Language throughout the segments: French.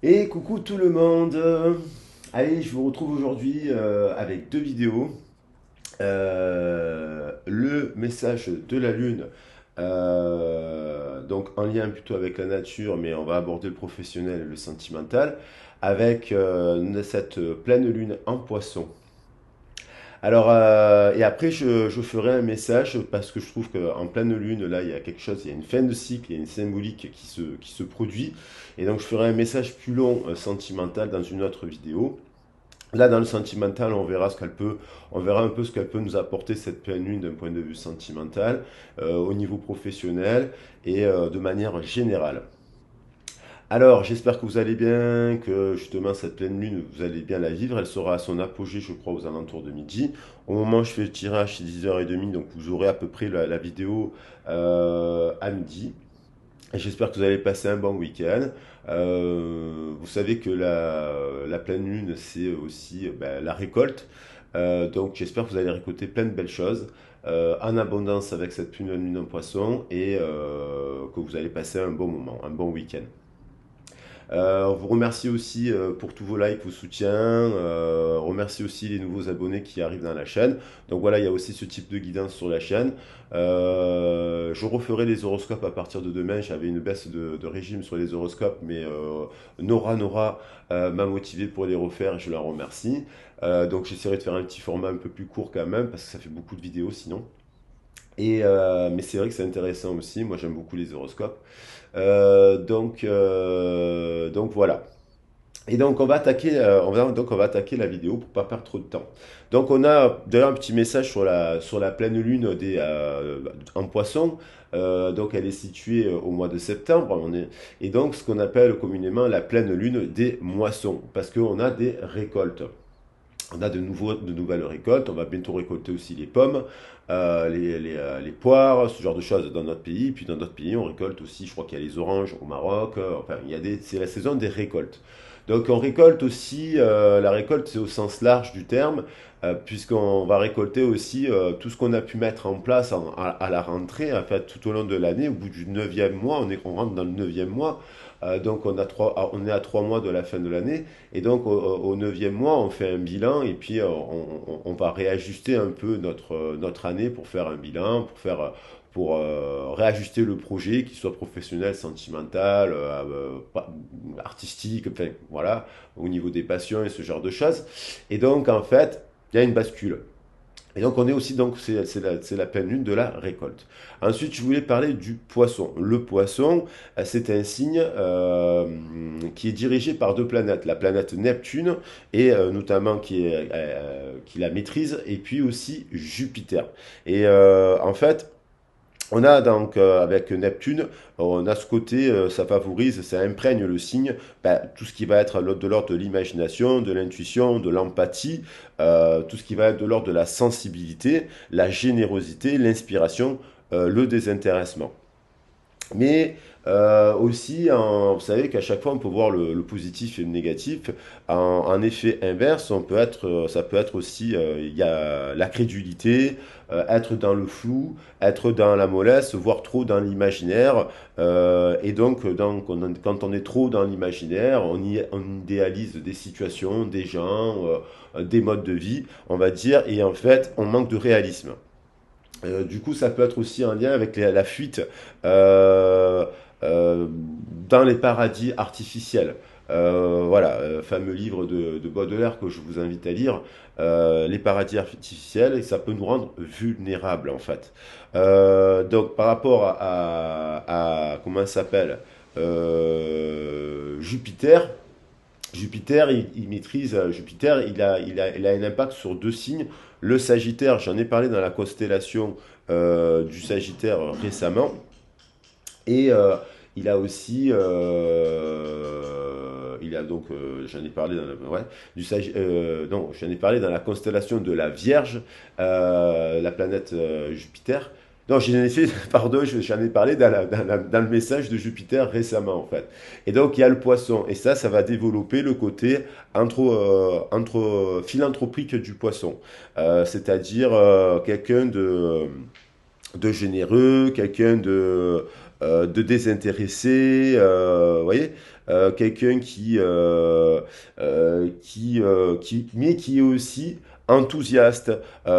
Et coucou tout le monde. Allez, je vous retrouve aujourd'hui avec deux vidéos. Le message de la Lune, donc en lien plutôt avec la nature, mais on va aborder le professionnel et le sentimental, avec cette pleine Lune en Poisson. Alors, et après, je ferai un message parce que je trouve qu'en pleine lune, là, il y a quelque chose, il y a une fin de cycle, il y a une symbolique qui se produit. Et donc, je ferai un message plus long, sentimental, dans une autre vidéo. Là, dans le sentimental, on verra un peu ce qu'elle peut nous apporter cette pleine lune d'un point de vue sentimental, au niveau professionnel et de manière générale. Alors, j'espère que vous allez bien, que justement cette pleine lune, vous allez bien la vivre. Elle sera à son apogée, je crois, aux alentours de midi. Au moment où je fais le tirage, c'est 10h30, donc vous aurez à peu près la vidéo à midi. Et j'espère que vous allez passer un bon week-end. Vous savez que la pleine lune, c'est aussi la récolte. Donc j'espère que vous allez récolter plein de belles choses en abondance avec cette pleine lune en poisson et que vous allez passer un bon moment, un bon week-end. On vous remercie aussi pour tous vos likes, vos soutiens. On remercie aussi les nouveaux abonnés qui arrivent dans la chaîne. Donc voilà, il y a aussi ce type de guidance sur la chaîne. Je referai les horoscopes à partir de demain. J'avais une baisse de régime sur les horoscopes, mais Nora m'a motivé pour les refaire et je la remercie. Donc j'essaierai de faire un petit format un peu plus court quand même, parce que ça fait beaucoup de vidéos sinon. Mais c'est vrai que c'est intéressant aussi. Moi, j'aime beaucoup les horoscopes. Donc voilà. Et donc on va attaquer la vidéo pour pas perdre trop de temps. Donc on a d'ailleurs un petit message sur la pleine lune en Poisson. Donc elle est située au mois de septembre. Et donc ce qu'on appelle communément la pleine lune des moissons, parce qu'on a des récoltes. On a de nouvelles récoltes, on va bientôt récolter aussi les pommes, les poires, ce genre de choses dans notre pays. Puis dans d'autres pays, on récolte aussi, je crois qu'il y a les oranges au Maroc, enfin, c'est la saison des récoltes. Donc on récolte aussi, la récolte c'est au sens large du terme, puisqu'on va récolter aussi tout ce qu'on a pu mettre en place à la rentrée, en fait, tout au long de l'année. Au bout du neuvième mois, on rentre dans le neuvième mois, donc on est à 3 mois de la fin de l'année. Et donc au neuvième mois, on fait un bilan et puis on va réajuster un peu notre année pour faire un bilan, pour réajuster le projet, qu'il soit professionnel, sentimental, artistique, enfin voilà, au niveau des passions et ce genre de choses. Et donc en fait, il y a une bascule. Et donc on est aussi, donc c'est la pleine lune de la récolte. Ensuite, je voulais parler du poisson. Le poisson, c'est un signe qui est dirigé par deux planètes. La planète Neptune, et notamment qui la maîtrise, et puis aussi Jupiter. Et en fait, on a donc avec Neptune, on a ce côté, ça favorise, ça imprègne le signe, tout ce qui va être de l'ordre de l'imagination, de l'intuition, de l'empathie, tout ce qui va être de l'ordre de la sensibilité, la générosité, l'inspiration, le désintéressement. Mais aussi, vous savez qu'à chaque fois, on peut voir le positif et le négatif. En effet inverse, ça peut être aussi, il y a la crédulité, être dans le flou, être dans la mollesse, voire trop dans l'imaginaire. Et donc, quand on est trop dans l'imaginaire, on idéalise des situations, des gens, des modes de vie, on va dire, et en fait, on manque de réalisme. Du coup, ça peut être aussi en lien avec la fuite euh, euh, dans les paradis artificiels. Voilà, fameux livre de Baudelaire que je vous invite à lire, Les paradis artificiels, et ça peut nous rendre vulnérables en fait. Donc par rapport comment ça s'appelle, Jupiter, il maîtrise Jupiter, il a un impact sur deux signes. Le Sagittaire, j'en ai parlé dans la constellation du Sagittaire récemment. Et il a aussi, il a donc, j'en ai parlé ouais, non, j'en ai parlé dans la constellation de la Vierge, la planète Jupiter. Non, j'en ai fait, pardon, j'en ai parlé dans le message de Jupiter récemment, en fait. Et donc, il y a le poisson. Et ça va développer le côté philanthropique du poisson. C'est-à-dire quelqu'un de généreux, quelqu'un de désintéressé, vous voyez, quelqu'un mais qui est aussi enthousiaste,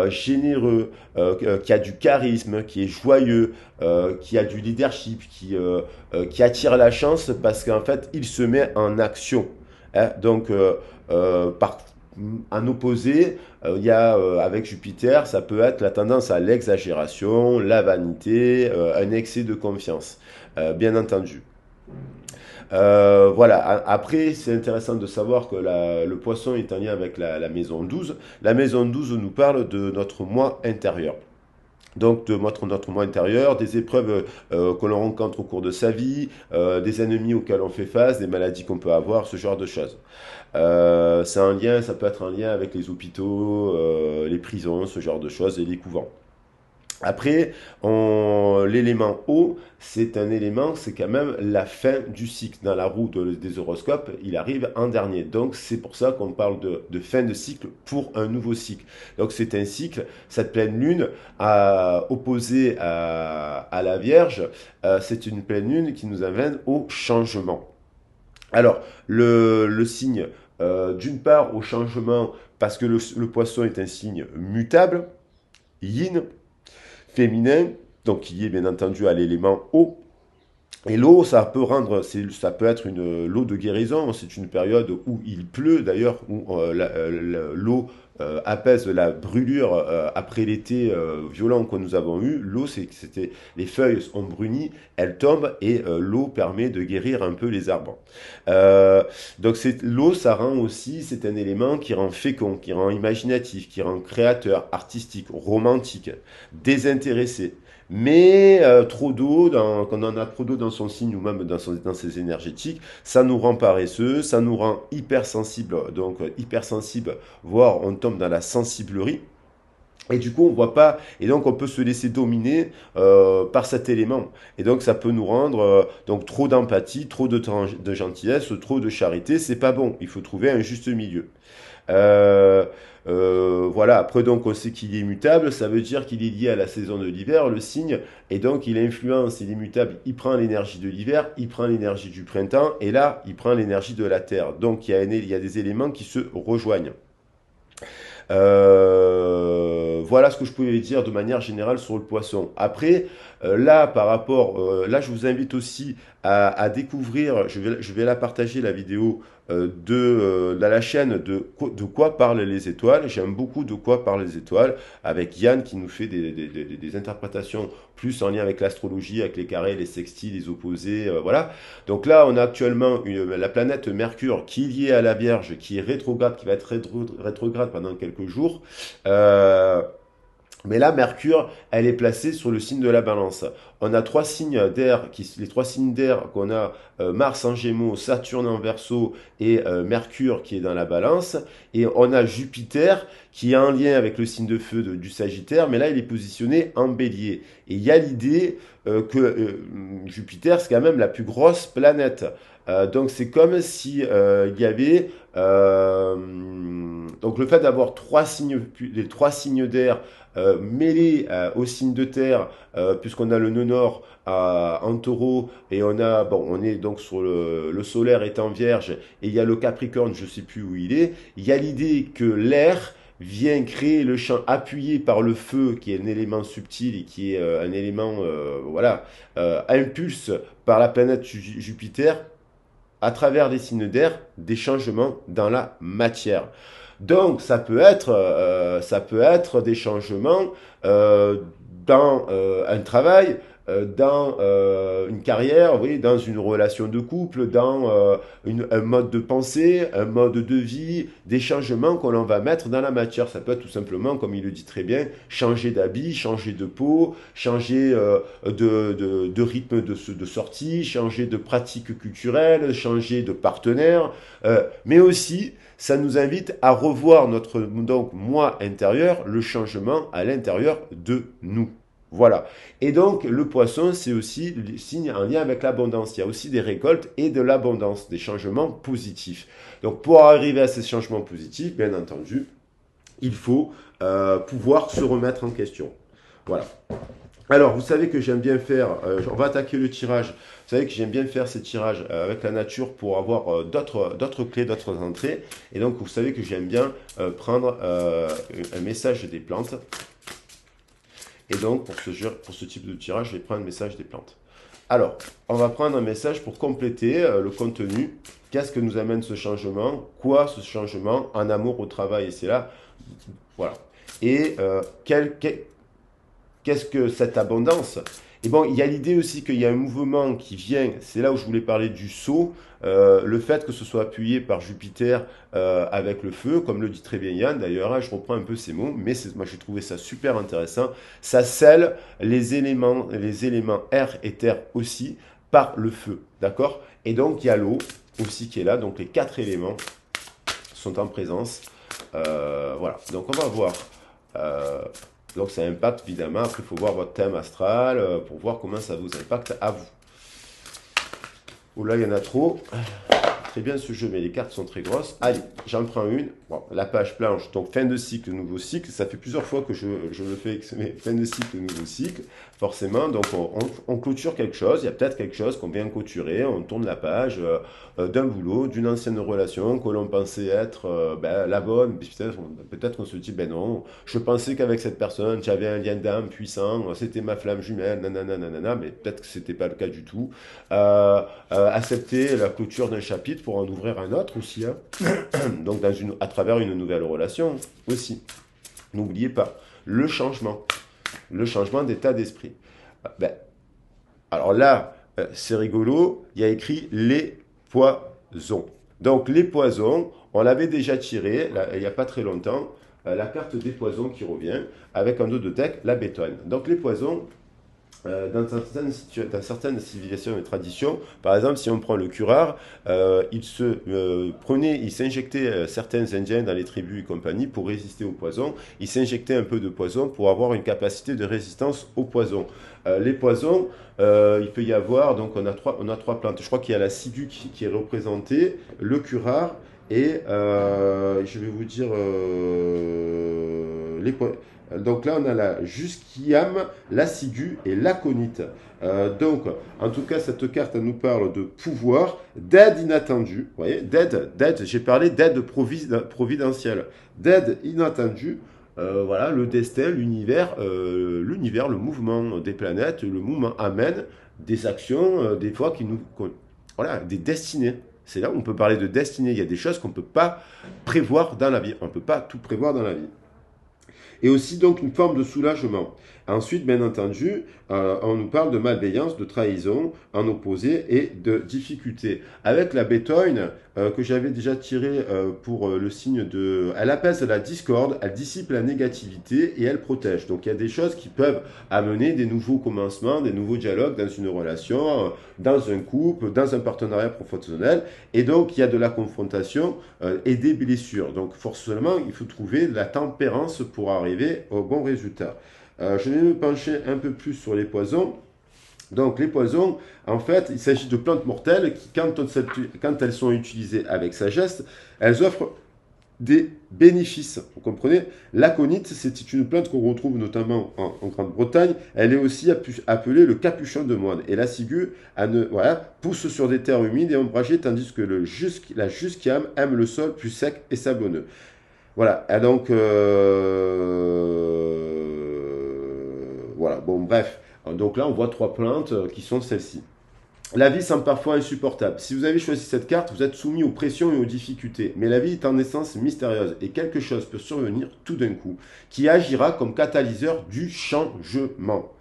généreux, qui a du charisme, qui est joyeux, qui a du leadership, qui attire la chance parce qu'en fait, il se met en action. Hein. Donc, par en opposé, il y a avec Jupiter, ça peut être la tendance à l'exagération, la vanité, un excès de confiance, bien entendu. Voilà. Après, c'est intéressant de savoir que le poisson est en lien avec la maison 12. La maison 12 nous parle de notre moi intérieur. Donc de notre moi intérieur, des épreuves que l'on rencontre au cours de sa vie, des ennemis auxquels on fait face, des maladies qu'on peut avoir, ce genre de choses. C'est un lien, ça peut être un lien avec les hôpitaux, les prisons, ce genre de choses, et les couvents. Après, l'élément eau, c'est un élément, c'est quand même la fin du cycle. Dans la roue des horoscopes, il arrive en dernier. Donc, c'est pour ça qu'on parle de fin de cycle pour un nouveau cycle. Donc, c'est un cycle, cette pleine lune, opposée à la Vierge, c'est une pleine lune qui nous amène au changement. Alors, le signe, d'une part, au changement, parce que le poisson est un signe mutable, yin, féminin, donc qui est bien entendu à l'élément eau. Et l'eau, ça peut être l'eau de guérison. C'est une période où il pleut, d'ailleurs, où l'eau apaise la brûlure après l'été violent que nous avons eu. L'eau, les feuilles ont bruni, elles tombent et l'eau permet de guérir un peu les arbres. Donc l'eau, ça rend aussi, c'est un élément qui rend fécond, qui rend imaginatif, qui rend créateur, artistique, romantique, désintéressé. Mais trop d'eau, quand on a trop d'eau dans son signe ou même dans ses énergétiques, ça nous rend paresseux, ça nous rend hypersensible, donc hypersensible, voire on tombe dans la sensiblerie. Et du coup, on voit pas, et donc on peut se laisser dominer par cet élément. Et donc ça peut nous rendre donc trop d'empathie, trop de gentillesse, trop de charité, c'est pas bon. Il faut trouver un juste milieu. Euh, voilà, après donc on sait qu'il est immutable, ça veut dire qu'il est lié à la saison de l'hiver, le signe, et donc il influence, il est immutable, il prend l'énergie de l'hiver, il prend l'énergie du printemps, et là, il prend l'énergie de la terre. Donc il y a des éléments qui se rejoignent. Voilà ce que je pouvais dire de manière générale sur le poisson. Après, là, là, je vous invite aussi à découvrir, je vais la partager la vidéo dans la chaîne de quoi parlent les étoiles. J'aime beaucoup de quoi parlent les étoiles avec Yann qui nous fait des interprétations plus en lien avec l'astrologie, avec les carrés, les sextiles, les opposés, voilà. Donc là, on a actuellement la planète Mercure qui est liée à la Vierge, qui est rétrograde, qui va être rétrograde pendant quelques jours. Euh, mais là, Mercure, elle est placée sur le signe de la Balance. On a trois signes d'air, les trois signes d'air qu'on a, Mars en Gémeaux, Saturne en Verseau et Mercure qui est dans la Balance. Et on a Jupiter qui est en lien avec le signe de feu du Sagittaire, mais là, il est positionné en Bélier. Et il y a l'idée que Jupiter, c'est quand même la plus grosse planète. Donc c'est comme si il y avait donc le fait d'avoir les trois signes d'air mêlés au signe de terre, puisqu'on a le nœud nord en taureau et on est donc sur le solaire est en vierge et il y a le capricorne, je sais plus où il est. Il y a l'idée que l'air vient créer le champ appuyé par le feu, qui est un élément subtil et qui est un élément, voilà, impulse par la planète Jupiter à travers des signes d'air, des changements dans la matière. Donc, ça peut être des changements dans un travail, dans une carrière, oui, dans une relation de couple, dans un mode de pensée, un mode de vie, des changements qu'on va mettre dans la matière. Ça peut être tout simplement, comme il le dit très bien, changer d'habit, changer de peau, changer de rythme de sortie, changer de pratique culturelle, changer de partenaire, mais aussi ça nous invite à revoir notre donc moi intérieur, le changement à l'intérieur de nous. Voilà. Et donc, le poisson, c'est aussi le signe en lien avec l'abondance. Il y a aussi des récoltes et de l'abondance, des changements positifs. Donc, pour arriver à ces changements positifs, bien entendu, il faut pouvoir se remettre en question. Voilà. Alors, vous savez que j'aime bien faire, on va attaquer le tirage. Vous savez que j'aime bien faire ces tirages avec la nature pour avoir d'autres clés, d'autres entrées. Et donc, vous savez que j'aime bien prendre un message des plantes. Et donc, pour ce type de tirage, je vais prendre un message des plantes. Alors, on va prendre un message pour compléter le contenu. Qu'est-ce que nous amène ce changement? Quoi ce changement? En amour, au travail, et c'est là. Voilà. Et qu'est-ce que cette abondance? Et bon, il y a l'idée aussi qu'il y a un mouvement qui vient, c'est là où je voulais parler du sceau, le fait que ce soit appuyé par Jupiter avec le feu, comme le dit très bien Yann, d'ailleurs, hein, je reprends un peu ces mots, mais moi j'ai trouvé ça super intéressant, ça scelle les éléments air et terre aussi par le feu, d'accord? Et donc il y a l'eau aussi qui est là, donc les quatre éléments sont en présence. Voilà, donc on va voir. Euh, donc ça impacte évidemment, après il faut voir votre thème astral pour voir comment ça vous impacte à vous. Oh là, il y en a trop. Très bien ce jeu, mais les cartes sont très grosses. Allez, j'en prends une. Bon, la page blanche, donc fin de cycle, nouveau cycle. Ça fait plusieurs fois que je le fais, mais fin de cycle, nouveau cycle. Forcément, donc on clôture quelque chose. Il y a peut-être quelque chose qu'on vient clôturer. On tourne la page d'un boulot, d'une ancienne relation que l'on pensait être la bonne. Peut-être qu'on se dit, ben non, je pensais qu'avec cette personne, j'avais un lien d'âme puissant. C'était ma flamme jumelle, nanana, nanana, mais peut-être que c'était pas le cas du tout. Accepter la clôture d'un chapitre pour en ouvrir un autre aussi, hein. Donc à travers une nouvelle relation aussi. N'oubliez pas le changement d'état d'esprit. Ben, alors là, c'est rigolo, il y a écrit les poisons. Donc les poisons, on l'avait déjà tiré là, il n'y a pas très longtemps, la carte des poisons qui revient avec un dos de deck, la bétonne. Donc les poisons, dans certaines civilisations et traditions, par exemple, si on prend le curare, il s'injectait certains Indiens dans les tribus et compagnie pour résister au poison. Il s'injectait un peu de poison pour avoir une capacité de résistance au poison. Les poisons, il peut y avoir, donc on a trois plantes. Je crois qu'il y a la ciguë qui est représentée, le curare et je vais vous dire les poisons. Donc là, on a la jusquiame, la ciguë et l'aconite. Donc, en tout cas, cette carte, elle nous parle de pouvoir, d'aide inattendue. Vous voyez, d'aide, j'ai parlé d'aide providentielle. D'aide inattendue, voilà, le destin, l'univers, le mouvement des planètes, le mouvement amène des actions, des fois voilà, des destinées. C'est là où on peut parler de destinée. Il y a des choses qu'on ne peut pas prévoir dans la vie. On ne peut pas tout prévoir dans la vie. Et aussi donc une forme de soulagement. Ensuite, bien entendu, on nous parle de malveillance, de trahison, en opposé et de difficulté. Avec la bétoine que j'avais déjà tirée pour le signe de... Elle apaise la discorde, elle dissipe la négativité et elle protège. Donc il y a des choses qui peuvent amener des nouveaux commencements, des nouveaux dialogues dans une relation, dans un couple, dans un partenariat professionnel. Et donc il y a de la confrontation et des blessures. Donc forcément, il faut trouver de la tempérance pour arriver au bon résultat. Je vais me pencher un peu plus sur les poisons. Donc les poisons, en fait, il s'agit de plantes mortelles qui, quand elles sont utilisées avec sagesse, elles offrent des bénéfices. Vous comprenez? L'aconite, c'est une plante qu'on retrouve notamment en Grande-Bretagne. Elle est aussi appelée le capuchon de moine. Et la ciguë, voilà, pousse sur des terres humides et ombragées, tandis que la jusquiame aime le sol plus sec et sablonneux. Voilà, et donc, voilà, bon, bref. Donc là, on voit trois plantes qui sont celles-ci. La vie semble parfois insupportable. Si vous avez choisi cette carte, vous êtes soumis aux pressions et aux difficultés. Mais la vie est en essence mystérieuse et quelque chose peut survenir tout d'un coup qui agira comme catalyseur du changement.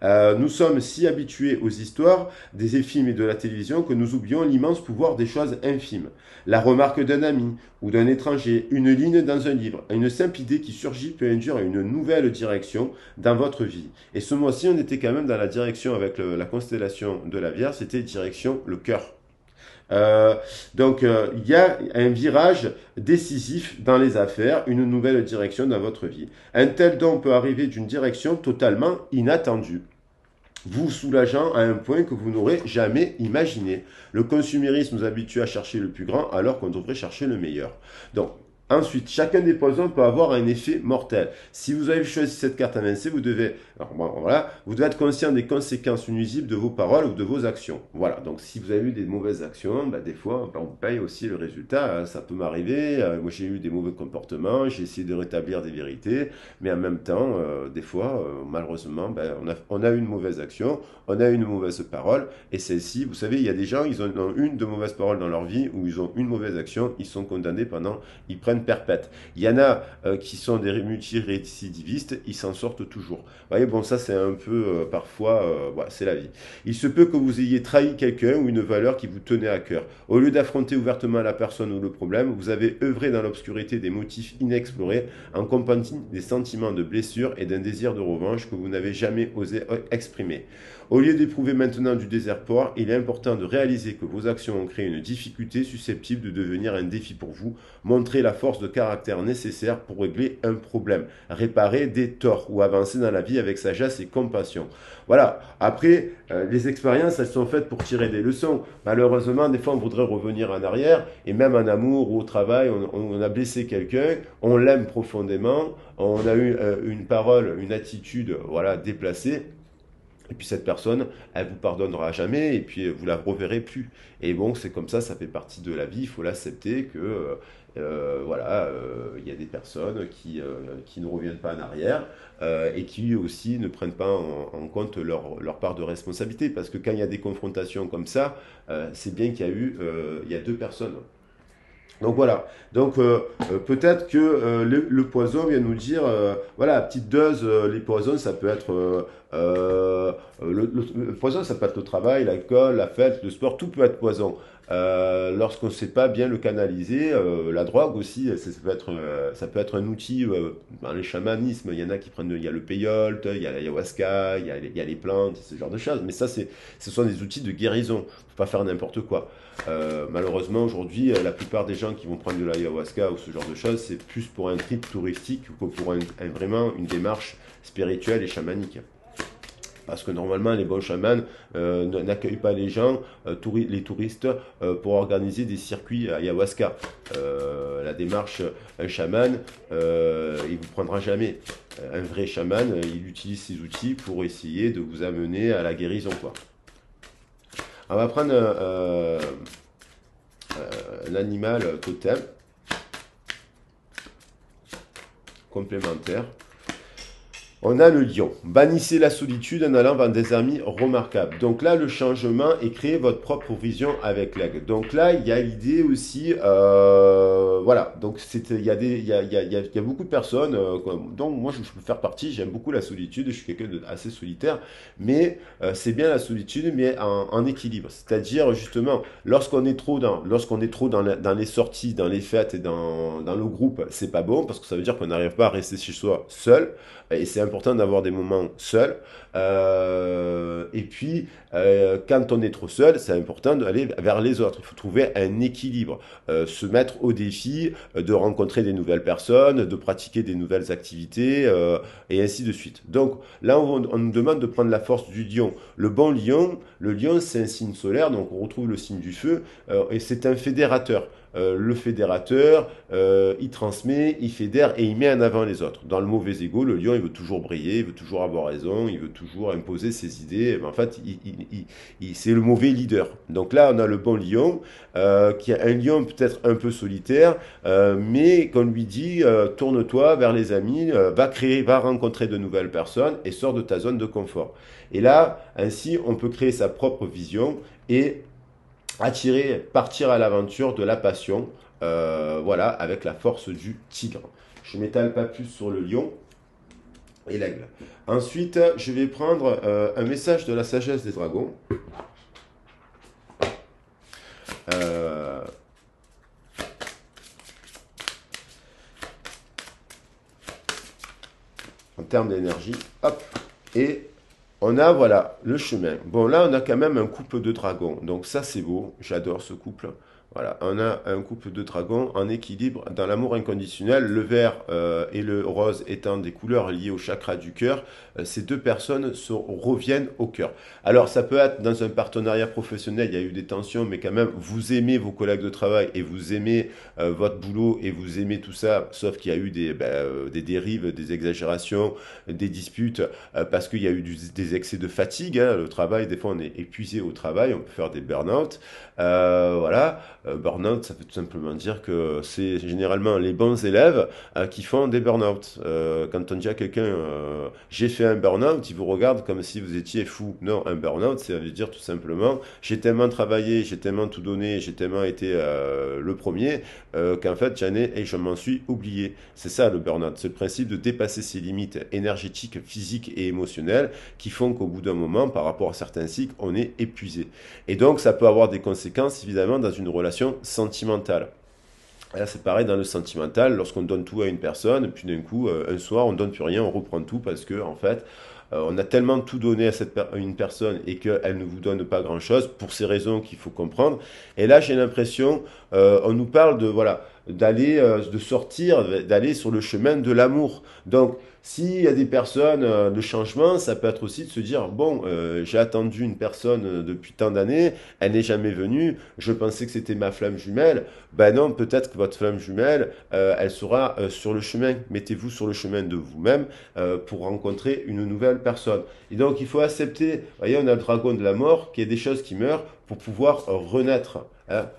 Nous sommes si habitués aux histoires des films et de la télévision que nous oublions l'immense pouvoir des choses infimes. La remarque d'un ami ou d'un étranger, une ligne dans un livre, une simple idée qui surgit peut induire une nouvelle direction dans votre vie. Et ce mois-ci, on était quand même dans la direction avec la constellation de la Vierge, c'était direction le cœur. Il y a un virage décisif dans les affaires, une nouvelle direction dans votre vie. Un tel don peut arriver d'une direction totalement inattendue, vous soulageant à un point que vous n'aurez jamais imaginé. Le consumérisme nous habitue à chercher le plus grand alors qu'on devrait chercher le meilleur. Donc, Ensuite, chacun des poisons peut avoir un effet mortel. Si vous avez choisi cette carte avancée, vous devez, alors, bon, voilà, vous devez être conscient des conséquences nuisibles de vos paroles ou de vos actions. Voilà, donc si vous avez eu des mauvaises actions, bah, des fois, bah, on paye aussi le résultat. Ça peut m'arriver. Moi, j'ai eu des mauvais comportements, j'ai essayé de rétablir des vérités, mais en même temps, des fois, malheureusement, bah, on a eu une mauvaise action, on a eu une mauvaise parole, et celle-ci, vous savez, il y a des gens, ils ont une de mauvaise parole dans leur vie, ou ils ont une mauvaise action, ils sont condamnés pendant, ils prennent perpète. Il y en a qui sont des multirécidivistes, ils s'en sortent toujours. Vous voyez, bon, ça c'est un peu, parfois, voilà, c'est la vie. Il se peut que vous ayez trahi quelqu'un ou une valeur qui vous tenait à cœur. Au lieu d'affronter ouvertement la personne ou le problème, vous avez œuvré dans l'obscurité des motifs inexplorés, en compagnie des sentiments de blessure et d'un désir de revanche que vous n'avez jamais osé exprimer. Au lieu d'éprouver maintenant du désespoir, il est important de réaliser que vos actions ont créé une difficulté susceptible de devenir un défi pour vous. Montrez la force de caractère nécessaire pour régler un problème, réparer des torts ou avancer dans la vie avec sagesse et compassion. Voilà. Après, les expériences, elles sont faites pour tirer des leçons. Malheureusement, des fois, on voudrait revenir en arrière, et même en amour ou au travail, on a blessé quelqu'un, on l'aime profondément, on a eu une parole, une attitude, voilà, déplacée. Et puis cette personne, elle vous pardonnera jamais et puis vous la reverrez plus. Et bon, c'est comme ça fait partie de la vie. Il faut l'accepter que voilà, il y a des personnes qui ne reviennent pas en arrière et qui aussi ne prennent pas en compte leur part de responsabilité. Parce que quand il y a des confrontations comme ça, c'est bien qu'il y a eu, il y a deux personnes. Donc voilà, donc peut-être que le poison vient nous dire, voilà, à petite dose, les poisons, ça peut être, le poison, ça peut être le travail, l'alcool, la fête, le sport, tout peut être poison. Lorsqu'on ne sait pas bien le canaliser, la drogue aussi, ça peut être un outil, dans les chamanismes, il y en a qui prennent, il y a le peyote, il y a l'ayahuasca, il y a les plantes, ce genre de choses, mais ça, ce sont des outils de guérison, faut pas faire n'importe quoi. Malheureusement, aujourd'hui, la plupart des gens qui vont prendre de l'ayahuasca ou ce genre de choses, c'est plus pour un trip touristique que pour vraiment une démarche spirituelle et chamanique. Parce que normalement, les bons chamans n'accueillent pas les gens, les touristes, pour organiser des circuits ayahuasca. La démarche, un chaman, il vous prendra jamais. Un vrai chaman, il utilise ses outils pour essayer de vous amener à la guérison, quoi. On va prendre un animal totem complémentaire. On a le lion. Bannissez la solitude en allant vers des amis remarquables. Donc là, le changement est créer votre propre vision avec l'aigle. Donc là, il y a l'idée aussi, voilà. Donc il y a beaucoup de personnes, dont moi je peux faire partie. J'aime beaucoup la solitude. Je suis quelqu'un d'assez solitaire, mais c'est bien la solitude, mais en équilibre. C'est-à-dire justement, lorsqu'on est trop dans les sorties, dans les fêtes et dans le groupe, c'est pas bon parce que ça veut dire qu'on n'arrive pas à rester chez soi seul. Et c'est important d'avoir des moments seuls. Et puis, quand on est trop seul, c'est important d'aller vers les autres. Il faut trouver un équilibre, se mettre au défi de rencontrer des nouvelles personnes, de pratiquer des nouvelles activités, et ainsi de suite. Donc là, on nous demande de prendre la force du lion. Le bon lion, le lion, c'est un signe solaire, donc on retrouve le signe du feu, et c'est un fédérateur. Le fédérateur, il transmet, il fédère et il met en avant les autres. Dans le mauvais ego, le lion, il veut toujours briller, il veut toujours avoir raison, il veut toujours imposer ses idées. Mais en fait, c'est le mauvais leader. Donc là, on a le bon lion, qui est un lion peut-être un peu solitaire, mais qu'on lui dit, tourne-toi vers les amis, va rencontrer de nouvelles personnes et sors de ta zone de confort. Et là, ainsi, on peut créer sa propre vision et partir à l'aventure de la passion, voilà, avec la force du tigre. Je m'étale pas plus sur le lion et l'aigle. Ensuite, je vais prendre un message de la sagesse des dragons. En termes d'énergie, hop, et on a, voilà, le chemin. Bon, là, on a quand même un couple de dragons. Donc ça, c'est beau. J'adore ce couple. Voilà, on a un couple de dragons en équilibre dans l'amour inconditionnel, le vert et le rose étant des couleurs liées au chakra du cœur, ces deux personnes reviennent au cœur. Alors ça peut être dans un partenariat professionnel, il y a eu des tensions, mais quand même, vous aimez vos collègues de travail et vous aimez votre boulot et vous aimez tout ça, sauf qu'il y a eu des dérives, des exagérations, des disputes, parce qu'il y a eu des excès de fatigue, hein, le travail, des fois on est épuisé au travail, on peut faire des burn-out, voilà. Burn-out, ça veut tout simplement dire que c'est généralement les bons élèves qui font des burn-out. Quand on dit à quelqu'un j'ai fait un burn-out, il vous regarde comme si vous étiez fou. Non, un burn-out, ça veut dire tout simplement j'ai tellement travaillé, j'ai tellement tout donné, j'ai tellement été le premier qu'en fait j'en ai et je m'en suis oublié. C'est ça le burn-out, c'est le principe de dépasser ses limites énergétiques, physiques et émotionnelles qui font qu'au bout d'un moment, par rapport à certains cycles, on est épuisé. Et donc ça peut avoir des conséquences évidemment dans une relation sentimentale. Là, c'est pareil dans le sentimental, lorsqu'on donne tout à une personne, puis d'un coup, un soir, on ne donne plus rien, on reprend tout parce que, en fait, on a tellement tout donné à une personne et qu'elle ne vous donne pas grand-chose pour ces raisons qu'il faut comprendre. Et là, j'ai l'impression, on nous parle de, voilà, d'aller, de sortir, d'aller sur le chemin de l'amour. Donc, s'il y a des personnes, le changement, ça peut être aussi de se dire, bon, j'ai attendu une personne depuis tant d'années, elle n'est jamais venue, je pensais que c'était ma flamme jumelle. Ben non, peut-être que votre flamme jumelle, elle sera sur le chemin. Mettez-vous sur le chemin de vous-même pour rencontrer une nouvelle personne. Et donc, il faut accepter, vous voyez, on a le dragon de la mort, qui est des choses qui meurent pour pouvoir renaître, hein.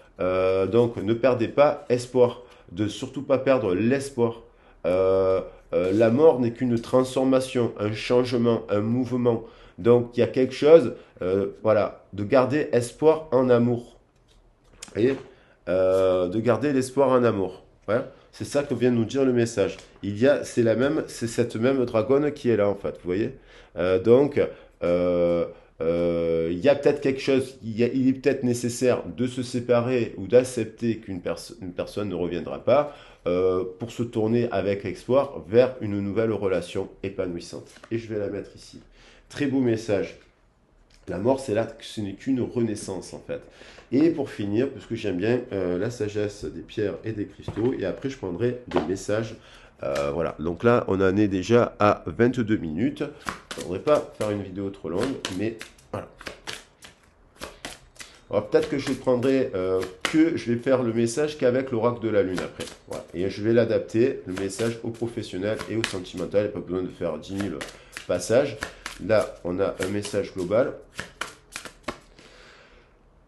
Donc, ne perdez pas espoir, de surtout pas perdre l'espoir. Euh, la mort n'est qu'une transformation, un changement, un mouvement. Donc, il y a quelque chose, voilà, de garder espoir en amour. Vous voyez, de garder l'espoir en amour. Ouais. C'est ça que vient de nous dire le message. C'est cette même dragonne qui est là en fait. Vous voyez. Donc, euh, il y a peut-être quelque chose. Il est peut-être nécessaire de se séparer ou d'accepter une personne ne reviendra pas pour se tourner avec espoir vers une nouvelle relation épanouissante. Et je vais la mettre ici. Très beau message. La mort, c'est là, ce n'est qu'une renaissance en fait. Et pour finir, puisque j'aime bien la sagesse des pierres et des cristaux, et après je prendrai des messages. Voilà, donc là on en est déjà à 22 minutes. Je ne voudrais pas faire une vidéo trop longue, mais voilà. Alors peut-être que je prendrai je vais faire le message qu'avec l'oracle de la lune après. Voilà. Et je vais l'adapter, le message au professionnel et au sentimental. Il n'y a pas besoin de faire 10 000 passages. Là, on a un message global.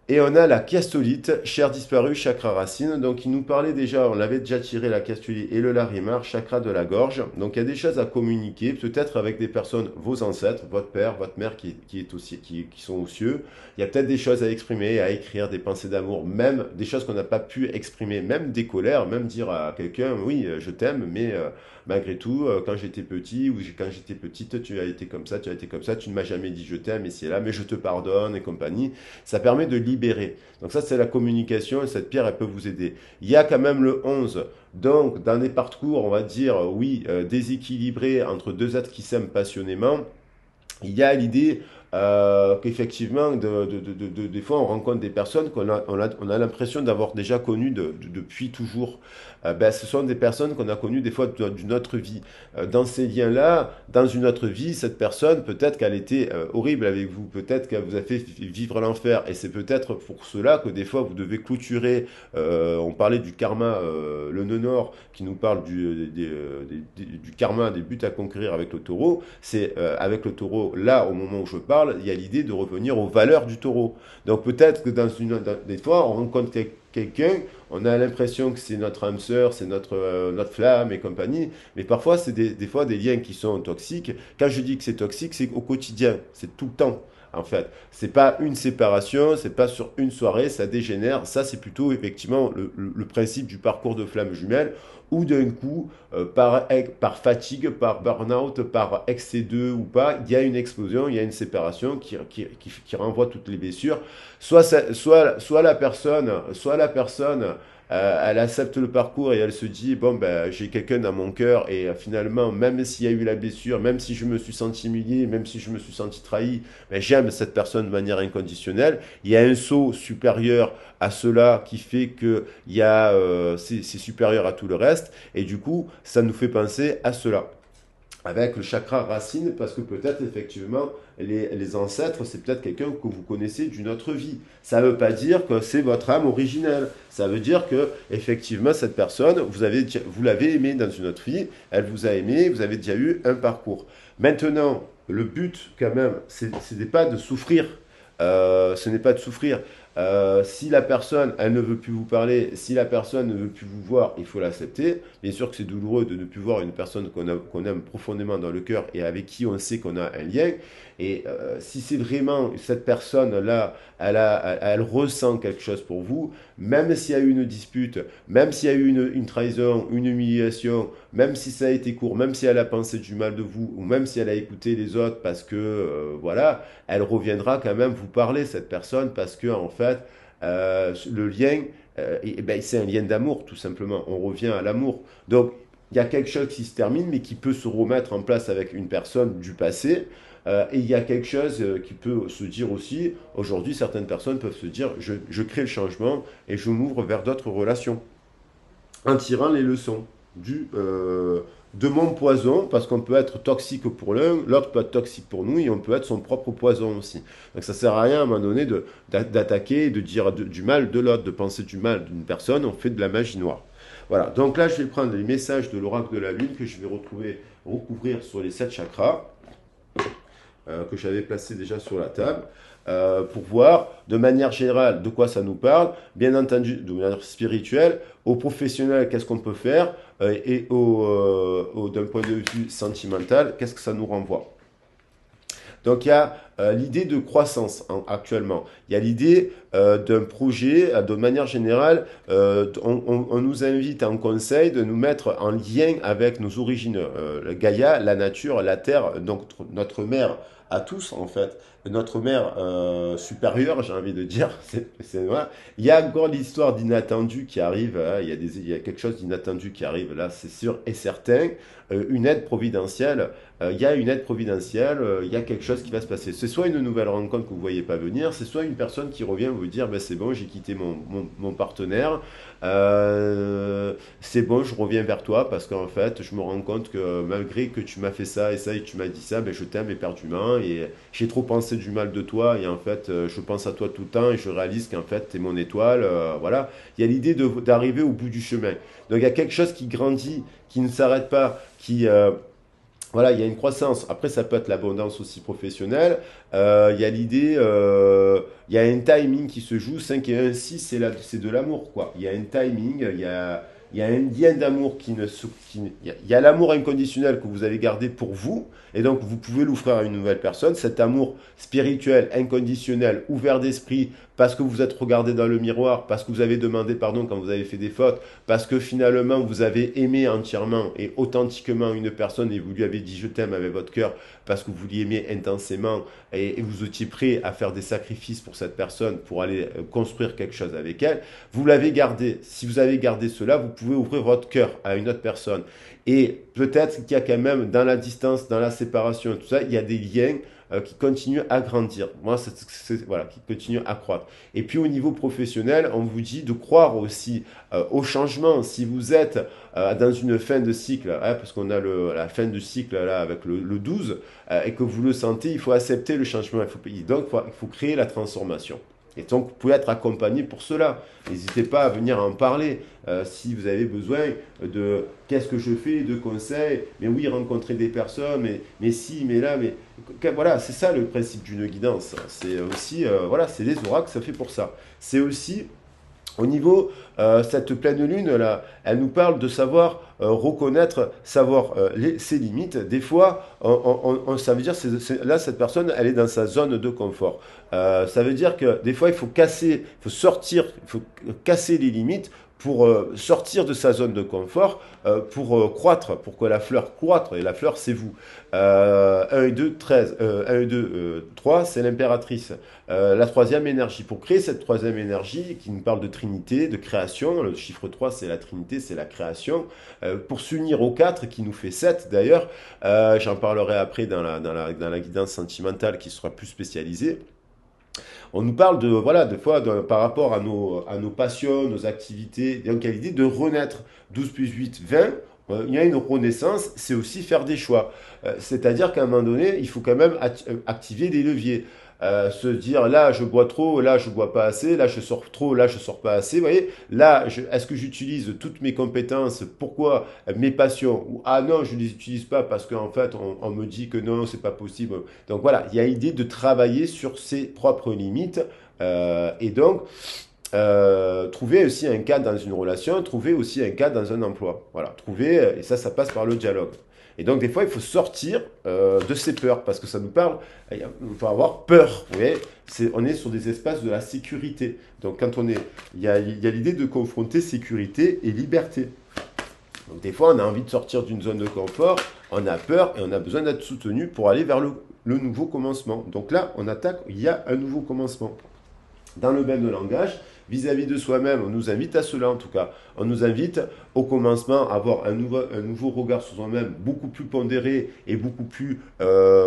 Et on a la chiastolite, chair disparue, chakra racine. Donc il nous parlait déjà, on l'avait déjà tiré la chiastolite et le larimar, chakra de la gorge. Donc il y a des choses à communiquer, peut-être avec des personnes, vos ancêtres, votre père, votre mère qui sont aux cieux. Il y a peut-être des choses à exprimer, à écrire, des pensées d'amour, même des choses qu'on n'a pas pu exprimer, même des colères, même dire à quelqu'un, oui, je t'aime, mais malgré tout, quand j'étais petit ou quand j'étais petite, tu as été comme ça, tu as été comme ça, tu ne m'as jamais dit je t'aime, et c'est là, mais je te pardonne et compagnie. Ça permet de libérer. Donc ça, c'est la communication et cette pierre, elle peut vous aider. Il y a quand même le 11. Donc, dans des parcours, on va dire, oui, déséquilibrés entre deux êtres qui s'aiment passionnément, il y a l'idée qu'effectivement, des fois, on rencontre des personnes qu'on a l'impression d'avoir déjà connues depuis toujours. Ben, ce sont des personnes qu'on a connues des fois d'une autre vie. Dans ces liens-là, dans une autre vie, cette personne, peut-être qu'elle était horrible avec vous, peut-être qu'elle vous a fait vivre l'enfer. Et c'est peut-être pour cela que des fois, vous devez clôturer. On parlait du karma, le nœud nord, qui nous parle du karma, des buts à conquérir avec le taureau. C'est avec le taureau, là, au moment où je parle, il y a l'idée de revenir aux valeurs du taureau. Donc peut-être que des fois, on rencontre quelqu'un, on a l'impression que c'est notre âme sœur, c'est notre flamme et compagnie, mais parfois c'est des fois des liens qui sont toxiques. Quand je dis que c'est toxique, c'est au quotidien, c'est tout le temps. En fait, c'est pas une séparation, c'est pas sur une soirée, ça dégénère. Ça, c'est plutôt effectivement le principe du parcours de flamme jumelle, où d'un coup, par fatigue, par burn-out, par excès d'eux ou pas, il y a une explosion, il y a une séparation qui renvoie toutes les blessures. Soit la personne elle accepte le parcours et elle se dit, bon, ben, j'ai quelqu'un dans mon cœur et finalement, même s'il y a eu la blessure, même si je me suis senti humilié, même si je me suis senti trahi, ben, j'aime cette personne de manière inconditionnelle. Il y a un saut supérieur à cela qui fait que c'est supérieur à tout le reste et du coup, ça nous fait penser à cela avec le chakra racine, parce que peut-être effectivement les ancêtres, c'est peut-être quelqu'un que vous connaissez d'une autre vie. Ça ne veut pas dire que c'est votre âme originelle. Ça veut dire que effectivement cette personne, vous l'avez aimée dans une autre vie, elle vous a aimé, vous avez déjà eu un parcours. Maintenant, le but quand même, ce n'est pas de souffrir. Ce n'est pas de souffrir. Si la personne, elle ne veut plus vous parler, si la personne ne veut plus vous voir, il faut l'accepter. Bien sûr que c'est douloureux de ne plus voir une personne qu'on aime profondément dans le cœur et avec qui on sait qu'on a un lien. Et si c'est vraiment cette personne-là, elle ressent quelque chose pour vous, même s'il y a eu une dispute, même s'il y a eu une trahison, une humiliation, même si ça a été court, même si elle a pensé du mal de vous, ou même si elle a écouté les autres parce que, voilà, elle reviendra quand même vous parler, cette personne, parce que, en fait, le lien, ben, c'est un lien d'amour, tout simplement. On revient à l'amour. Donc, il y a quelque chose qui se termine, mais qui peut se remettre en place avec une personne du passé. Et il y a quelque chose qui peut se dire aussi, aujourd'hui, certaines personnes peuvent se dire, je crée le changement et je m'ouvre vers d'autres relations, en tirant les leçons de mon poison, parce qu'on peut être toxique pour l'un, l'autre peut être toxique pour nous, et on peut être son propre poison aussi. Donc ça sert à rien à un moment donné d'attaquer, de dire du mal de l'autre, de penser du mal d'une personne, on fait de la magie noire. Voilà, donc là je vais prendre les messages de l'oracle de la lune que je vais recouvrir sur les 7 chakras que j'avais placé déjà sur la table, pour voir de manière générale de quoi ça nous parle, bien entendu de manière spirituelle, au professionnel qu'est-ce qu'on peut faire, et d'un point de vue sentimental, qu'est-ce que ça nous renvoie. Donc il y a l'idée de croissance actuellement. Il y a l'idée d'un projet, de manière générale, on nous invite en conseil de nous mettre en lien avec nos origines. Le Gaïa, la nature, la terre, donc notre mère à tous en fait, notre mère supérieure, j'ai envie de dire. Voilà. Il y a encore l'histoire d'inattendu qui arrive, hein. Il y a quelque chose d'inattendu qui arrive là, c'est sûr et certain. Une aide providentielle, il y a une aide providentielle, il y a quelque chose qui va se passer. C'est soit une nouvelle rencontre que vous ne voyez pas venir, c'est soit une personne qui revient vous dire ben, c'est bon, j'ai quitté mon partenaire, c'est bon, je reviens vers toi parce qu'en fait, je me rends compte que malgré que tu m'as fait ça et tu m'as dit ça, ben, je t'aime éperdument et j'ai trop pensé du mal de toi et en fait, je pense à toi tout le temps et je réalise qu'en fait, tu es mon étoile. Voilà. Il y a l'idée d'arriver au bout du chemin. Donc il y a quelque chose qui grandit, qui ne s'arrête pas, voilà, il y a une croissance. Après, ça peut être l'abondance aussi professionnelle. Il y a l'idée, il y a un timing qui se joue. 5 et 1, 6, c'est de l'amour, quoi. Il y a un timing, il y a un lien d'amour il y a l'amour inconditionnel que vous allez garder pour vous. Et donc, vous pouvez l'offrir à une nouvelle personne. Cet amour spirituel, inconditionnel, ouvert d'esprit, parce que vous êtes regardé dans le miroir, parce que vous avez demandé pardon quand vous avez fait des fautes, parce que finalement vous avez aimé entièrement et authentiquement une personne et vous lui avez dit je t'aime avec votre cœur, parce que vous l'aimiez intensément et vous étiez prêt à faire des sacrifices pour cette personne, pour aller construire quelque chose avec elle, vous l'avez gardé. Si vous avez gardé cela, vous pouvez ouvrir votre cœur à une autre personne. Et peut-être qu'il y a quand même dans la distance, dans la séparation et tout ça, il y a des liens qui continuent à grandir. Moi, voilà, qui continuent à croître. Et puis au niveau professionnel, on vous dit de croire aussi au changement. Si vous êtes dans une fin de cycle, hein, parce qu'on a la fin de cycle là avec le 12, et que vous le sentez, il faut accepter le changement. Donc il faut créer la transformation. Et donc, vous pouvez être accompagné pour cela. N'hésitez pas à venir en parler si vous avez besoin de qu'est-ce que je fais, de conseils. Mais oui, rencontrer des personnes, mais si, mais là, mais voilà, c'est ça le principe d'une guidance. C'est aussi, voilà, c'est les oracles, ça fait pour ça. C'est aussi au niveau, cette pleine lune, là, elle nous parle de savoir reconnaître, savoir ses limites. Des fois, ça veut dire, là, cette personne, elle est dans sa zone de confort. Ça veut dire que des fois, il faut sortir, il faut casser les limites pour sortir de sa zone de confort, pour croître, pour que la fleur croître, et la fleur c'est vous. 1 et 2, 13, 1 et 2, 3, c'est l'impératrice. La troisième énergie. Pour créer cette troisième énergie, qui nous parle de trinité, de création, le chiffre 3 c'est la trinité, c'est la création, pour s'unir au 4 qui nous fait 7 d'ailleurs, j'en parlerai après dans la guidance sentimentale qui sera plus spécialisée. On nous parle de, voilà, des fois, par rapport à nos passions, nos activités, donc il y a l'idée de renaître. 12 plus 8, 20. Il y a une renaissance, c'est aussi faire des choix. C'est-à-dire qu'à un moment donné, il faut quand même activer des leviers. Se dire là je bois trop, là je bois pas assez, là je sors trop, là je sors pas assez. Vous voyez, là est-ce que j'utilise toutes mes compétences? Pourquoi mes passions? Ou ah non, je les utilise pas parce qu'en fait on me dit que non, c'est pas possible. Donc voilà, il y a l'idée de travailler sur ses propres limites et donc trouver aussi un cadre dans une relation, trouver aussi un cadre dans un emploi. Voilà, trouver, et ça passe par le dialogue. Et donc, des fois, il faut sortir de ces peurs, parce que ça nous parle, il faut avoir peur. Vous voyez, on est sur des espaces de la sécurité. Donc, quand on est, il y a l'idée de confronter sécurité et liberté. Donc, des fois, on a envie de sortir d'une zone de confort, on a peur et on a besoin d'être soutenu pour aller vers le nouveau commencement. Donc là, on attaque, il y a un nouveau commencement. Dans le même langage, vis-à-vis de soi-même, on nous invite à cela en tout cas. On nous invite au commencement à avoir un nouveau regard sur soi-même, beaucoup plus pondéré et beaucoup plus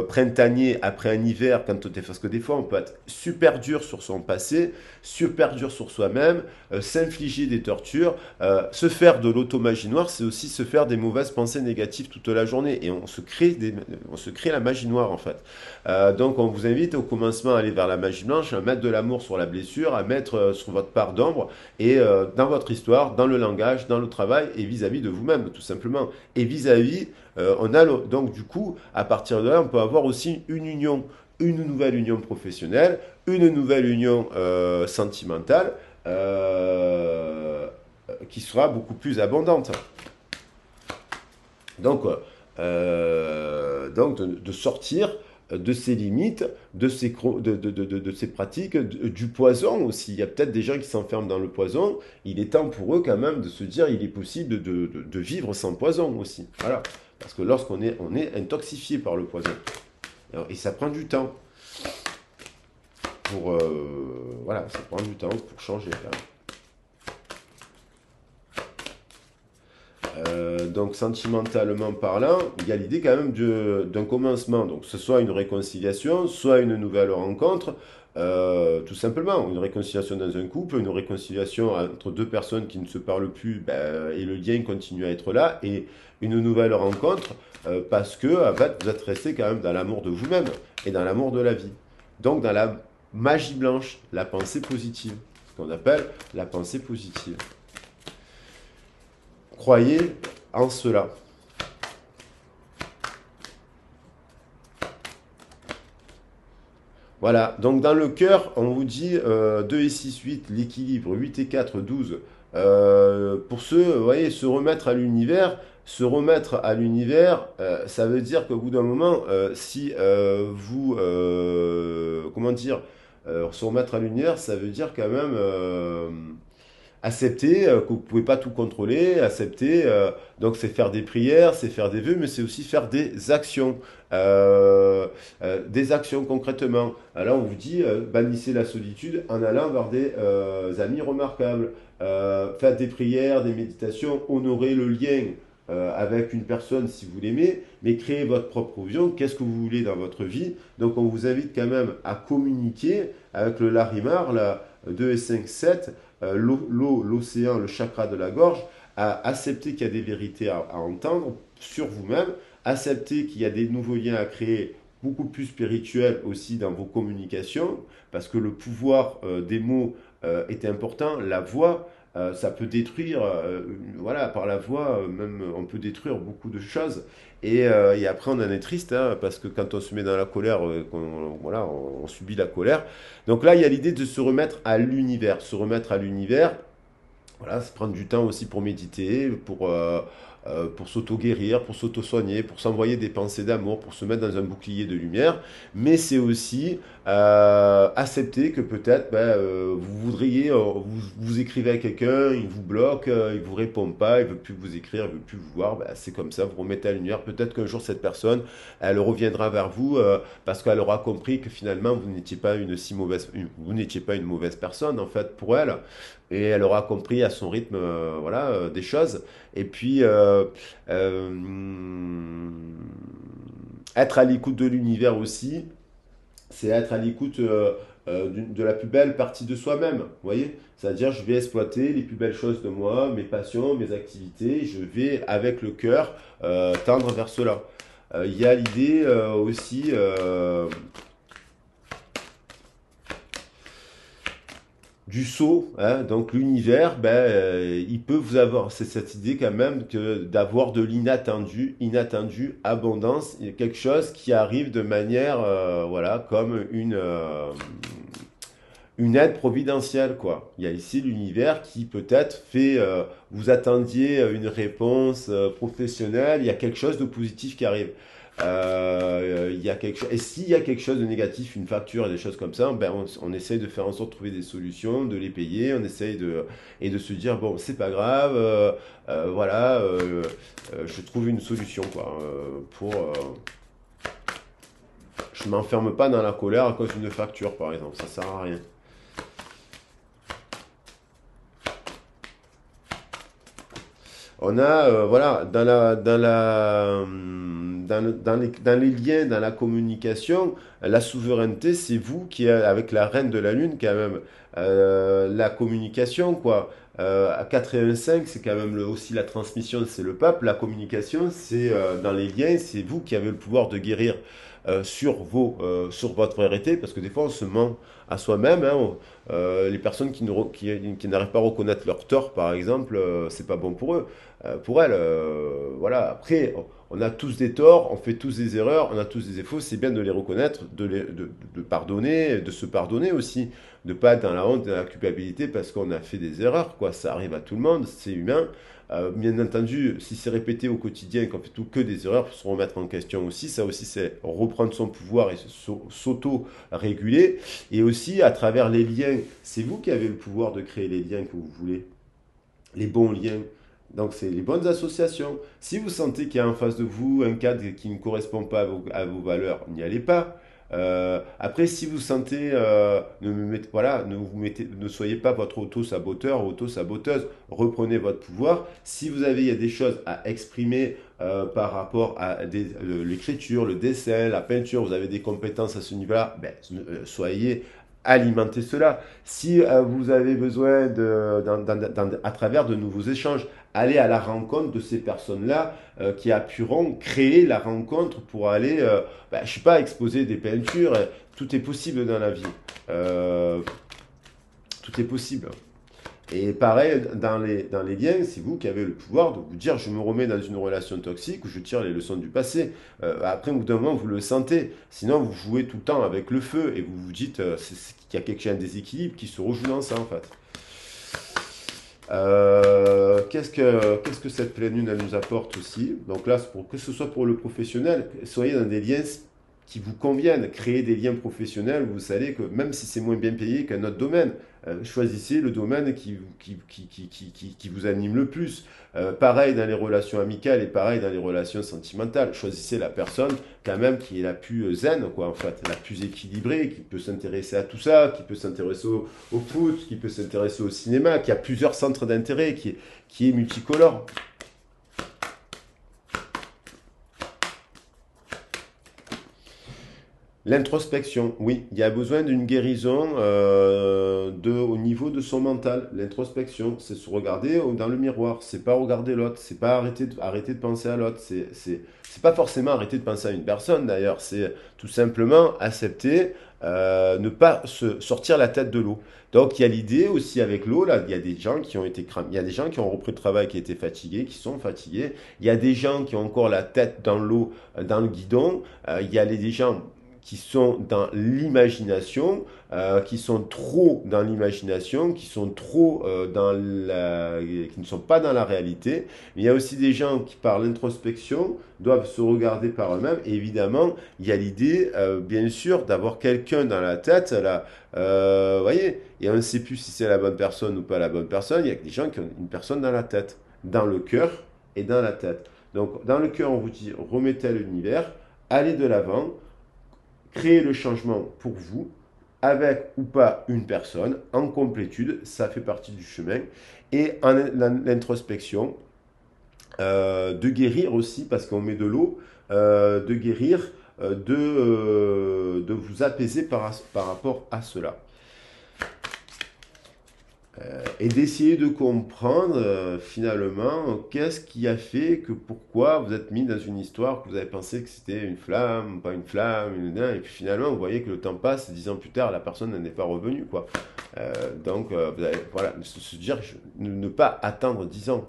printanier après un hiver. Parce que des fois, on peut être super dur sur son passé, super dur sur soi-même, s'infliger des tortures, se faire de l'automagie noire, c'est aussi se faire des mauvaises pensées négatives toute la journée. Et on se crée la magie noire en fait. Donc on vous invite au commencement à aller vers la magie blanche, à mettre de l'amour sur la blessure, à mettre sur votre part d'ombre et dans votre histoire, dans le langage, dans le travail et vis-à-vis de vous-même tout simplement. Et vis-à-vis, donc du coup, à partir de là, on peut avoir aussi une union, une nouvelle union professionnelle, une nouvelle union sentimentale qui sera beaucoup plus abondante. Donc, de sortir de ses limites, de ses pratiques, du poison aussi. Il y a peut-être des gens qui s'enferment dans le poison. Il est temps pour eux quand même de se dire il est possible de vivre sans poison aussi. Voilà. Parce que lorsqu'on est, on est intoxifié par le poison. Et ça prend du temps. Voilà, ça prend du temps pour changer. Là. Donc sentimentalement parlant, il y a l'idée quand même d'un commencement. Donc ce soit une réconciliation, soit une nouvelle rencontre, tout simplement. Une réconciliation dans un couple, une réconciliation entre deux personnes qui ne se parlent plus, ben, et le lien continue à être là, et une nouvelle rencontre, parce que en fait, vous êtes resté quand même dans l'amour de vous-même et dans l'amour de la vie. Donc dans la magie blanche, la pensée positive, ce qu'on appelle la pensée positive. Croyez en cela. Voilà, donc dans le cœur, on vous dit 2 et 6, 8, l'équilibre, 8 et 4, 12. Pour ceux, vous voyez, se remettre à l'univers, ça veut dire qu'au bout d'un moment, si vous, comment dire, se remettre à l'univers, ça veut dire quand même accepter que vous ne pouvez pas tout contrôler, accepter, donc c'est faire des prières, c'est faire des vœux, mais c'est aussi faire des actions concrètement. Alors on vous dit, bannissez la solitude en allant vers des amis remarquables, faites des prières, des méditations, honorez le lien avec une personne si vous l'aimez, mais créez votre propre vision, qu'est-ce que vous voulez dans votre vie. Donc on vous invite quand même à communiquer avec le Larimar, la 2 et 5, 7, l'eau, l'océan, le chakra de la gorge, à accepter qu'il y a des vérités à entendre sur vous-même, accepter qu'il y a des nouveaux liens à créer beaucoup plus spirituels aussi dans vos communications, parce que le pouvoir des mots est important, la voix, ça peut détruire, voilà, par la voix, même on peut détruire beaucoup de choses. Et après, on en est triste, hein, parce que quand on se met dans la colère, voilà, on subit la colère. Donc là, il y a l'idée de se remettre à l'univers. Se remettre à l'univers, Voilà, c'est prendre du temps aussi pour méditer, pour s'auto-guérir, pour s'auto-soigner, pour s'envoyer des pensées d'amour, pour se mettre dans un bouclier de lumière. Mais c'est aussi accepter que peut-être vous voudriez, vous écrivez à quelqu'un, il vous bloque, il vous répond pas, il veut plus vous écrire, il veut plus vous voir. Ben, c'est comme ça, vous remettez à la lumière. Peut-être qu'un jour cette personne, elle reviendra vers vous parce qu'elle aura compris que finalement vous n'étiez pas vous n'étiez pas une mauvaise personne en fait pour elle et elle aura compris à son rythme voilà, des choses. Et puis, être à l'écoute de l'univers aussi, c'est être à l'écoute de la plus belle partie de soi-même. Vous voyez? C'est-à-dire, je vais exploiter les plus belles choses de moi, mes passions, mes activités. Je vais, avec le cœur, tendre vers cela. Il y a l'idée aussi du saut, hein, donc l'univers, il peut vous avoir, c'est cette idée quand même que d'avoir de l'inattendu, inattendu, abondance, il y a quelque chose qui arrive de manière, voilà, comme une aide providentielle, quoi. Il y a ici l'univers qui peut-être fait, vous attendiez une réponse professionnelle, il y a quelque chose de positif qui arrive. Il y a quelque chose, et s'il y a quelque chose de négatif, une facture et des choses comme ça, ben on essaye de faire en sorte de trouver des solutions, de les payer, on essaye et de se dire, bon, c'est pas grave, voilà, je trouve une solution, quoi, je m'enferme pas dans la colère à cause d'une facture, par exemple, ça sert à rien. On a, voilà, dans les liens, dans la communication, la souveraineté, c'est vous qui, avec la reine de la Lune, quand même, la communication, quoi. À 85, c'est quand même aussi la transmission, c'est le pape. La communication, c'est dans les liens, c'est vous qui avez le pouvoir de guérir sur votre vérité, parce que des fois, on se ment à soi-même. Hein, les personnes qui n'arrivent pas à reconnaître leur tort, par exemple, c'est pas bon pour eux, pour elles. Voilà. Après, on a tous des torts, on fait tous des erreurs, on a tous des défauts. C'est bien de les reconnaître, de pardonner, de se pardonner aussi, de pas être dans la honte, dans la culpabilité parce qu'on a fait des erreurs. Quoi, ça arrive à tout le monde, c'est humain. Bien entendu, si c'est répété au quotidien et qu'on fait tout que des erreurs, il faut se remettre en question aussi. Ça aussi, c'est reprendre son pouvoir et s'auto-réguler. Et aussi, à travers les liens, c'est vous qui avez le pouvoir de créer les liens que vous voulez, les bons liens. Donc, c'est les bonnes associations. Si vous sentez qu'il y a en face de vous un cadre qui ne correspond pas à vos valeurs, n'y allez pas. Après, si vous sentez, voilà, ne soyez pas votre auto-saboteur ou auto-saboteuse. Reprenez votre pouvoir. Si il y a des choses à exprimer par rapport à l'écriture, le dessin, la peinture, vous avez des compétences à ce niveau-là, soyez alimenter cela. Si vous avez besoin à travers de nouveaux échanges, aller à la rencontre de ces personnes-là qui appuieront créer la rencontre pour aller, je ne sais pas, exposer des peintures. Tout est possible dans la vie. Euh, tout est possible. Et pareil, dans les liens, c'est vous qui avez le pouvoir de vous dire je me remets dans une relation toxique ou je tire les leçons du passé. Après, au bout d'un moment, vous le sentez. Sinon, vous jouez tout le temps avec le feu et vous vous dites qu'il y a quelque chose, un déséquilibre qui se rejoue dans ça en fait. Qu'est-ce que cette pleine lune elle nous apporte aussi? Donc là, que ce soit pour le professionnel, soyez dans des liens qui vous conviennent, créer des liens professionnels, vous savez que même si c'est moins bien payé qu'un autre domaine, choisissez le domaine qui vous anime le plus. Pareil dans les relations amicales et pareil dans les relations sentimentales. Choisissez la personne quand même qui est la plus zen, quoi, en fait, la plus équilibrée, qui peut s'intéresser à tout ça, qui peut s'intéresser au foot, qui peut s'intéresser au cinéma, qui a plusieurs centres d'intérêt, qui est multicolore. L'introspection, oui, il y a besoin d'une guérison au niveau de son mental. L'introspection, c'est se regarder dans le miroir, c'est pas regarder l'autre, c'est pas arrêter de penser à l'autre, c'est pas forcément arrêter de penser à une personne d'ailleurs, c'est tout simplement accepter, ne pas se sortir la tête de l'eau. Donc il y a l'idée aussi avec l'eau, là, il y a des gens qui ont été il y a des gens qui ont repris le travail, qui étaient fatigués, qui sont fatigués. Il y a des gens qui ont encore la tête dans l'eau, dans le guidon. Il y a des gens qui sont dans l'imagination, qui sont trop dans l'imagination, qui sont trop qui ne sont pas dans la réalité. Mais il y a aussi des gens qui, par l'introspection, doivent se regarder par eux-mêmes. Et évidemment, il y a l'idée, bien sûr, d'avoir quelqu'un dans la tête. Là, vous voyez, et on ne sait plus si c'est la bonne personne ou pas la bonne personne. Il y a des gens qui ont une personne dans la tête, dans le cœur et dans la tête. Donc, dans le cœur, on vous dit, remettez à l'univers, allez de l'avant, créez le changement pour vous, avec ou pas une personne, en complétude, ça fait partie du chemin. Et en l'introspection, de guérir aussi, parce qu'on met de l'eau, de guérir, de vous apaiser par rapport à cela. Et d'essayer de comprendre finalement qu'est-ce qui a fait que pourquoi vous êtes mis dans une histoire que vous avez pensé que c'était une flamme, pas une flamme, et puis finalement vous voyez que le temps passe, 10 ans plus tard la personne n'est pas revenue quoi. Donc vous allez, voilà, se dire ne pas attendre 10 ans.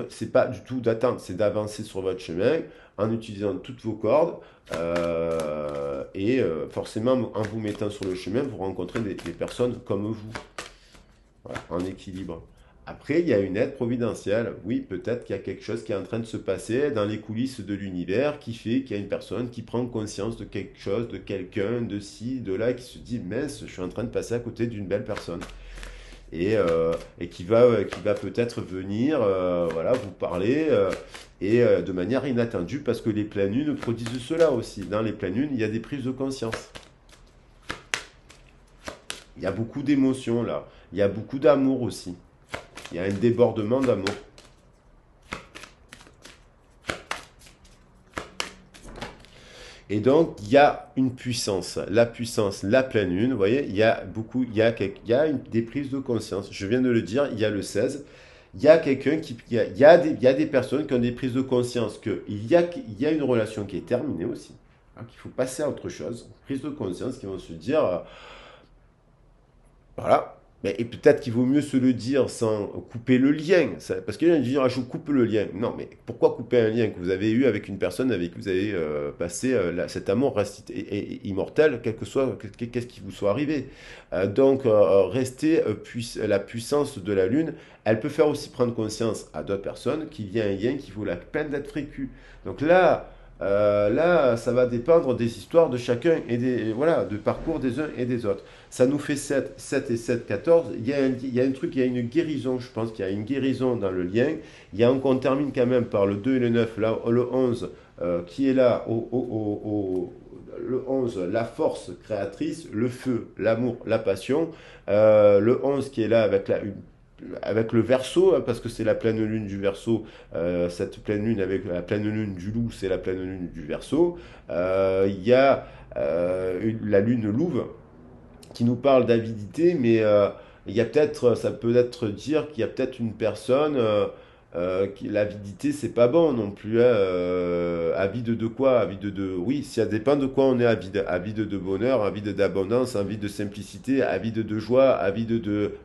C'est pas du tout d'attendre, c'est d'avancer sur votre chemin en utilisant toutes vos cordes et forcément en vous mettant sur le chemin vous rencontrez des personnes comme vous. Voilà, en équilibre. Après, il y a une aide providentielle. Oui, peut-être qu'il y a quelque chose qui est en train de se passer dans les coulisses de l'univers qui fait qu'il y a une personne qui prend conscience de quelque chose, de quelqu'un, de ci, de là, et qui se dit, mince, je suis en train de passer à côté d'une belle personne. Et qui va peut-être venir voilà, vous parler de manière inattendue parce que les pleines lunes produisent cela aussi. Dans les pleines lunes, il y a des prises de conscience. Il y a beaucoup d'émotions là. Il y a beaucoup d'amour aussi. Il y a un débordement d'amour. Et donc, il y a une puissance. La puissance, la pleine lune, vous voyez, il y a des prises de conscience. Je viens de le dire, il y a le 16. Il y a quelqu'un il y a des personnes qui ont des prises de conscience qu'il y a une relation qui est terminée aussi. Hein, qu'il faut passer à autre chose. Prise de conscience qui vont se dire... voilà. Et peut-être qu'il vaut mieux se le dire sans couper le lien. Parce qu'il y a des gens qui disent, ah, je coupe le lien. Non, mais pourquoi couper un lien que vous avez eu avec une personne avec qui vous avez passé cet amour reste immortel, quel que soit, qu'est-ce qui vous soit arrivé. Donc, rester la puissance de la Lune, elle peut faire aussi prendre conscience à d'autres personnes qu'il y a un lien qui vaut la peine d'être vécu. Donc là, ça va dépendre des histoires de chacun voilà, du parcours des uns et des autres. Ça nous fait 7 et 7, 14. Il y a un truc, il y a une guérison, je pense qu'il y a une guérison dans le lien. On termine quand même par le 2 et le 9, là, le 11, qui est là, le 11, la force créatrice, le feu, l'amour, la passion. Le 11 qui est là avec le Verseau, hein, parce que c'est la pleine lune du Verseau, cette pleine lune avec la pleine lune du Loup, c'est la pleine lune du Verseau. Il y a la lune Louve qui nous parle d'avidité, mais ça peut être dire qu'il y a peut-être une personne qui l'avidité, c'est pas bon non plus. Hein, avide de quoi? Oui, ça dépend de quoi on est avide. Avide de bonheur, avide d'abondance, avide de simplicité, avide de joie, avide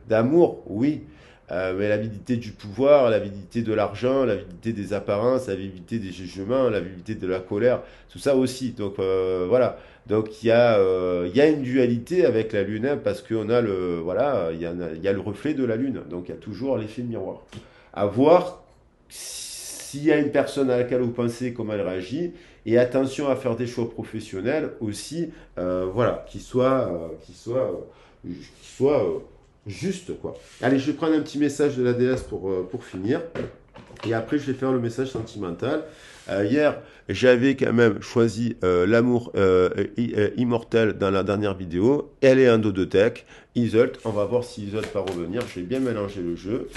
d'amour, oui. Mais l'avidité du pouvoir, l'avidité de l'argent, l'avidité des apparences, l'avidité des jugements, l'avidité de la colère, tout ça aussi. Donc donc il y a une dualité avec la lune hein, parce qu'on a il y a le reflet de la lune. Donc il y a toujours l'effet de miroir. À voir s'il y a une personne à laquelle vous pensez comment elle réagit et attention à faire des choix professionnels aussi, voilà, qui soient juste quoi. Allez, je vais prendre un petit message de la déesse pour finir. Et après, je vais faire le message sentimental. Hier, j'avais quand même choisi l'amour immortel dans la dernière vidéo. Elle est endodotech. Isolt, on va voir si Isolt va revenir. Je vais bien mélanger le jeu.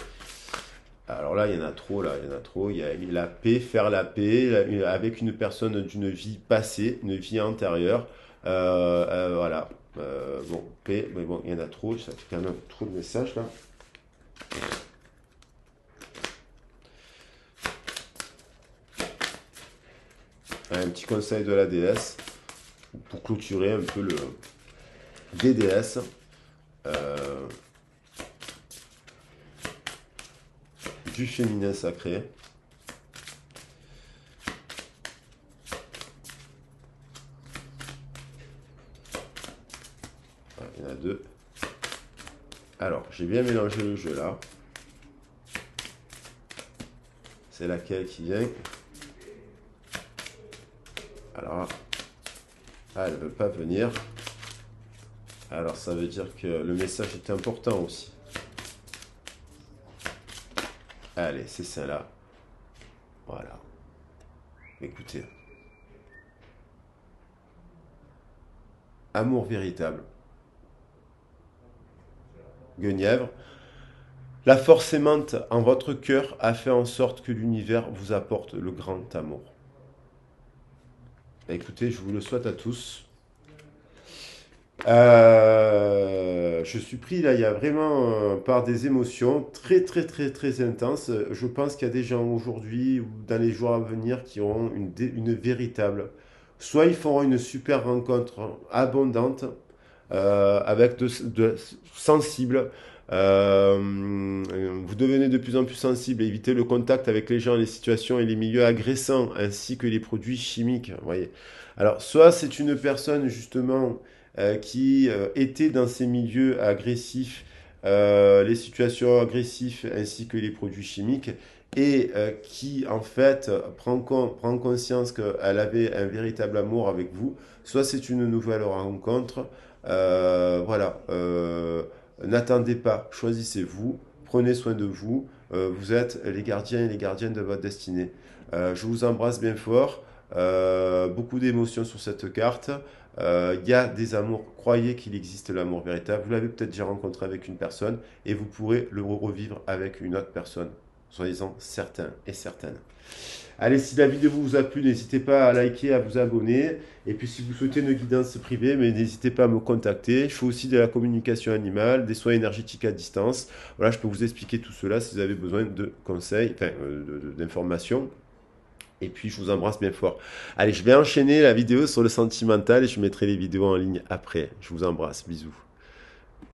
Alors là, il y en a trop, là, il y en a trop. Il y a la paix, faire la paix avec une personne d'une vie passée, une vie antérieure. Voilà. Bon, paix, mais bon, il y en a trop. Ça fait quand même trop de messages là. Un petit conseil de la déesse pour clôturer un peu le DDS. Du féminin sacré. 2. Alors, j'ai bien mélangé le jeu là. C'est laquelle qui vient? Alors, elle ne veut pas venir. Alors, ça veut dire que le message est important aussi. Allez, c'est celle-là. Voilà. Écoutez. Amour véritable. Guenièvre. La force aimante en votre cœur a fait en sorte que l'univers vous apporte le grand amour. Écoutez, je vous le souhaite à tous. Je suis pris là, il y a vraiment par des émotions très très très très intenses. Je pense qu'il y a des gens aujourd'hui ou dans les jours à venir qui auront une véritable. Soit ils feront une super rencontre abondante avec sensibles. Vous devenez de plus en plus sensible, évitez le contact avec les gens, les situations et les milieux agressants, ainsi que les produits chimiques. Voyez. Alors, soit c'est une personne justement qui était dans ces milieux agressifs, les situations agressives, ainsi que les produits chimiques, et qui en fait prend conscience qu'elle avait un véritable amour avec vous. Soit c'est une nouvelle rencontre. Voilà. N'attendez pas, choisissez-vous, prenez soin de vous. Vous êtes les gardiens et les gardiennes de votre destinée. Je vous embrasse bien fort. Beaucoup d'émotions sur cette carte. Il y a des amours. Croyez qu'il existe l'amour véritable. Vous l'avez peut-être déjà rencontré avec une personne et vous pourrez le revivre avec une autre personne. Soyez-en certains et certaines. Allez, si la vidéo vous a plu, n'hésitez pas à liker, à vous abonner. Et puis si vous souhaitez une guidance privée, mais n'hésitez pas à me contacter. Je fais aussi de la communication animale, des soins énergétiques à distance. Voilà, je peux vous expliquer tout cela si vous avez besoin de conseils, enfin d'informations. Et puis je vous embrasse bien fort. Allez, je vais enchaîner la vidéo sur le sentimental et je mettrai les vidéos en ligne après. Je vous embrasse, bisous.